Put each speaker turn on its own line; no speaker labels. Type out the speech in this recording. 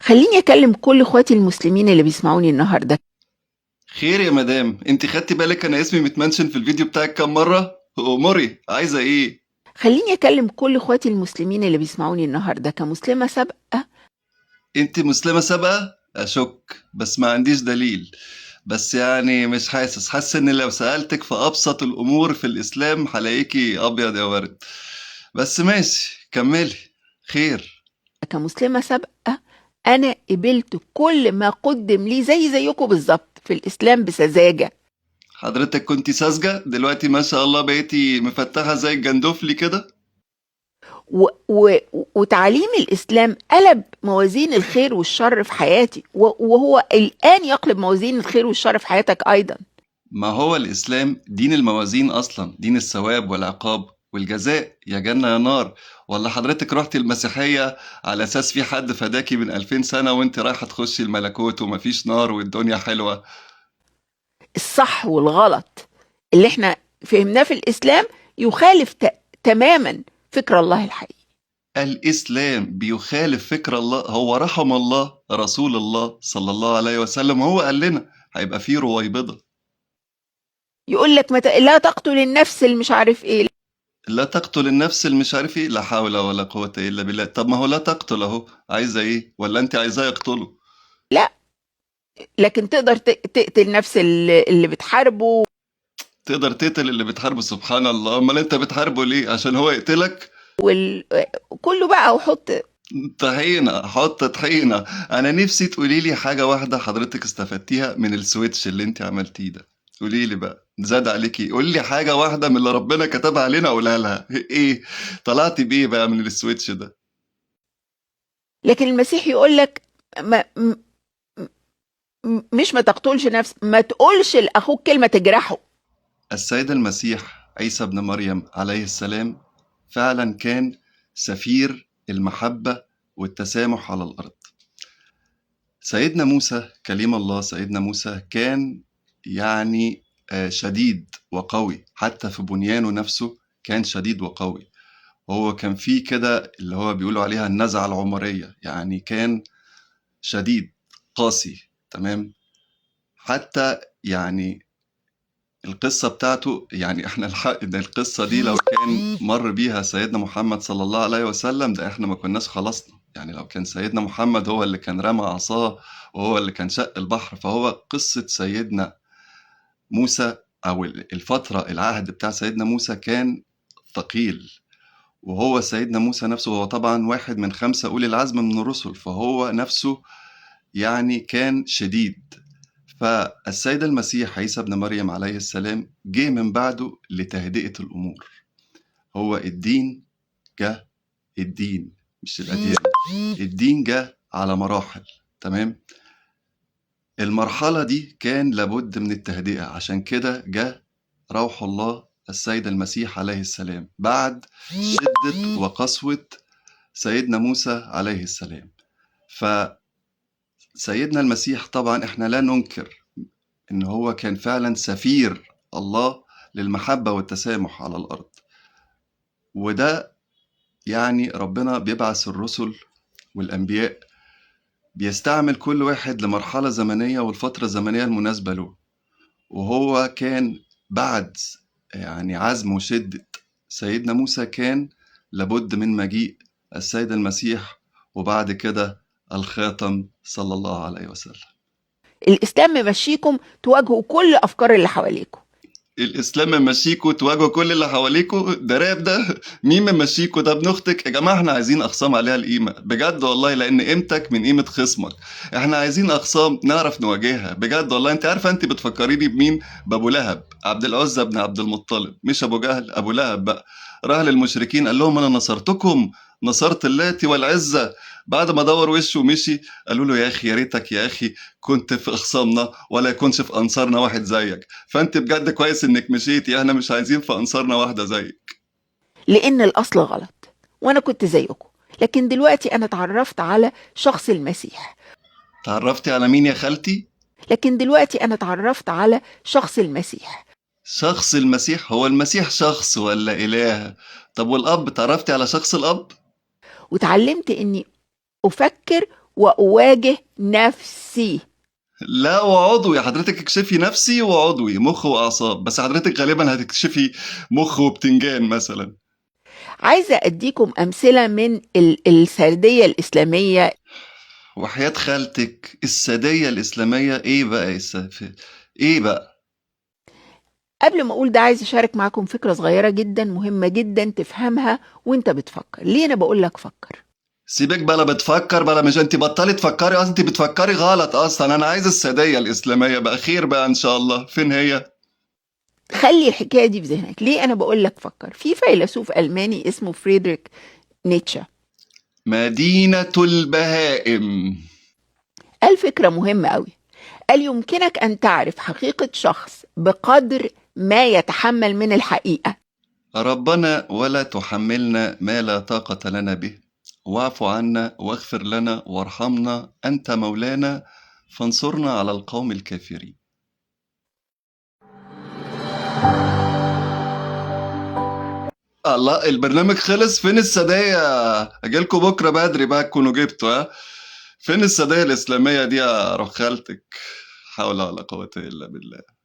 خليني أكلم كل إخواتي المسلمين اللي بيسمعوني النهاردة.
خير يا مدام، انت خدتي بالك انا اسمي متمنشن في الفيديو بتاعك كام مرة؟ اموري عايزة ايه؟
خليني أكلم كل إخواتي المسلمين اللي بيسمعوني النهاردة كمسلمة سابقة.
انت مسلمة سابقة؟ اشك بس ما عنديش دليل. بس يعني مش حاسس ان لو سألتك في ابسط الامور في الاسلام هلاقيكي ابيض يا ورد. بس ماشي كملي. خير.
كمسلمة سابقة أنا قبلت كل ما قدم لي زيكم بالظبط في الإسلام بسذاجة.
حضرتك كنتي ساذجة، دلوقتي ما شاء الله بقيتي مفتحة زي الجندوفلي كده.
وتعليم الإسلام قلب موازين الخير والشر في حياتي، وهو الآن يقلب موازين الخير والشر في حياتك أيضا.
ما هو الإسلام دين الموازين أصلا، دين الثواب والعقاب والجزاء، يا جنة يا نار. ولا حضرتك رحتي المسيحية على أساس في حد فداكي من 2000 سنة وانت رايحة تخشي الملكوت ومفيش نار والدنيا حلوة؟
الصح والغلط اللي احنا فهمناه في الإسلام يخالف تماما فكر الله الحقيقي.
الإسلام بيخالف فكر الله؟ هو رحم الله رسول الله صلى الله عليه وسلم، هو قال لنا هيبقى فيه رويبضة.
يقول لك لا تقتل النفس اللي مش عارف ايه.
لا تقتل النفس المش عارف ايه، لا حول ولا قوة إلا بالله. طب ما هو لا تقتل أهو، عايزة ايه؟ ولا انت عايزاه يقتله؟
لا، لكن تقدر تقتل نفس اللي بتحاربه.
تقدر تقتل اللي بتحاربه؟ سبحان الله، امال انت بتحاربه ليه؟ عشان هو يقتلك؟
وال... كله بقى وحط.
طحينة، حط طحينة. انا نفسي تقولي لي حاجة واحدة حضرتك استفدتيها من السويتش اللي انت عملتيه ده. قولي لي بقى، زاد عليكي، قولي لي حاجة واحدة من اللي ربنا كتبها علينا قولها لها. ايه طلعتي بيه بقى من السويتش ده؟
لكن المسيح يقول لك ما... مش ما تقتلش نفس، ما تقولش لاخوك كلمة تجرحه.
السيد المسيح عيسى ابن مريم عليه السلام فعلا كان سفير المحبة والتسامح على الأرض. سيدنا موسى كليم الله، سيدنا موسى كان يعني شديد وقوي، حتى في بنيانه نفسه كان شديد وقوي. وهو كان فيه كده اللي هو بيقولوا عليها النزعة العمرية، يعني كان شديد قاسي. تمام. حتى يعني القصة بتاعته، يعني احنا الحق ده القصة دي لو كان مر بيها سيدنا محمد صلى الله عليه وسلم ده احنا ما كناش خلصنا. يعني لو كان سيدنا محمد هو اللي كان رمى عصاه وهو اللي كان شق البحر، فهو قصة سيدنا موسى أو الفترة العهد بتاع سيدنا موسى كان ثقيل. وهو سيدنا موسى نفسه هو طبعا واحد من 5 أولي العزم من الرسل، فهو نفسه يعني كان شديد. فالسيد المسيح عيسى ابن مريم عليه السلام جه من بعده لتهدئة الأمور. هو الدين جه، الدين مش الأديان، الدين جه على مراحل. تمام. المرحلة دي كان لابد من التهدئة، عشان كده جه روح الله السيد المسيح عليه السلام بعد شدة وقسوة سيدنا موسى عليه السلام. فسيدنا المسيح طبعا احنا لا ننكر إن هو كان فعلا سفير الله للمحبة والتسامح على الأرض. وده يعني ربنا بيبعث الرسل والأنبياء، بيستعمل كل واحد لمرحلة زمنية والفترة الزمنية المناسبة له. وهو كان بعد يعني عزم وشدة سيدنا موسى كان لابد من مجيء السيد المسيح، وبعد كده الخاتم صلى الله عليه وسلم.
الاسلام ممشيكم تواجهوا كل افكار اللي حواليكم.
الاسلام ممشيكوا تواجهوا كل اللي حواليكوا؟ ده راب ده. مين ممشيكوا؟ ده ابن اختك يا جماعه، احنا عايزين اخصام عليها القيمه بجد والله، لان قيمتك من قيمه خصمك. احنا عايزين اخصام نعرف نواجهها بجد والله. انت عارفه انت بتفكريني بمين؟ بابو لهب، عبد العزى بن عبد المطلب، مش ابو جهل، ابو لهب بقى. راح للمشركين قال لهم انا نصرتكم، نصرت اللات والعزى. بعد ما دور وشه ومشي قالوا له يا اخي يا ريتك يا اخي كنت في اخصامنا ولا يكونش في انصارنا واحد زيك. فانت بجد كويس انك مشيتي، احنا مش عايزين في انصارنا واحده زيك.
لان الاصل غلط، وانا كنت زيكم. لكن دلوقتي انا اتعرفت على شخص المسيح.
تعرفتي على مين يا خالتي؟
لكن دلوقتي انا اتعرفت على شخص المسيح.
شخص المسيح؟ هو المسيح شخص ولا اله؟ طب والاب، تعرفتي على شخص الاب؟
وتعلمت اني افكر وأواجه نفسي.
لا، وعضوي. حضرتك اكشفي نفسي وعضوي، مخ واعصاب، بس حضرتك غالبا هتكشفي مخ وبتنجان مثلا.
عايزة أديكم أمثلة من السردية الإسلامية.
وحياة خالتك، السادية الإسلامية ايه بقى ايه بقى؟
قبل ما أقول ده عايز أشارك معاكم فكرة صغيرة جدا مهمة جدا تفهمها وانت بتفكر. ليه أنا بقول لك فكر؟
سيبك بلا بتفكر بلا، مش انت بطلي تفكري اصلا، انت بتفكري غلط اصلا. انا عايز السادية الإسلامية بقى، خير بقى ان شاء الله. فين هي؟
خلي الحكاية دي في ذهنك. ليه أنا بقول لك فكر؟ في فيلسوف ألماني اسمه فريدريك نيتشه
مدينة البهائم.
قال فكرة مهمة قوي. قال يمكنك أن تعرف حقيقة شخص بقدر ما يتحمل من الحقيقة.
ربنا ولا تحملنا ما لا طاقة لنا به، واعف عنا واغفر لنا وارحمنا، أنت مولانا فانصرنا على القوم الكافرين. الله، البرنامج خلص. فين السادية؟ أجيلكوا بكرة بدري بقى تكونوا جبتوا. ها، فين السادية الإسلامية دي يا روح خالتك؟ حول ولا قوة إلا بالله.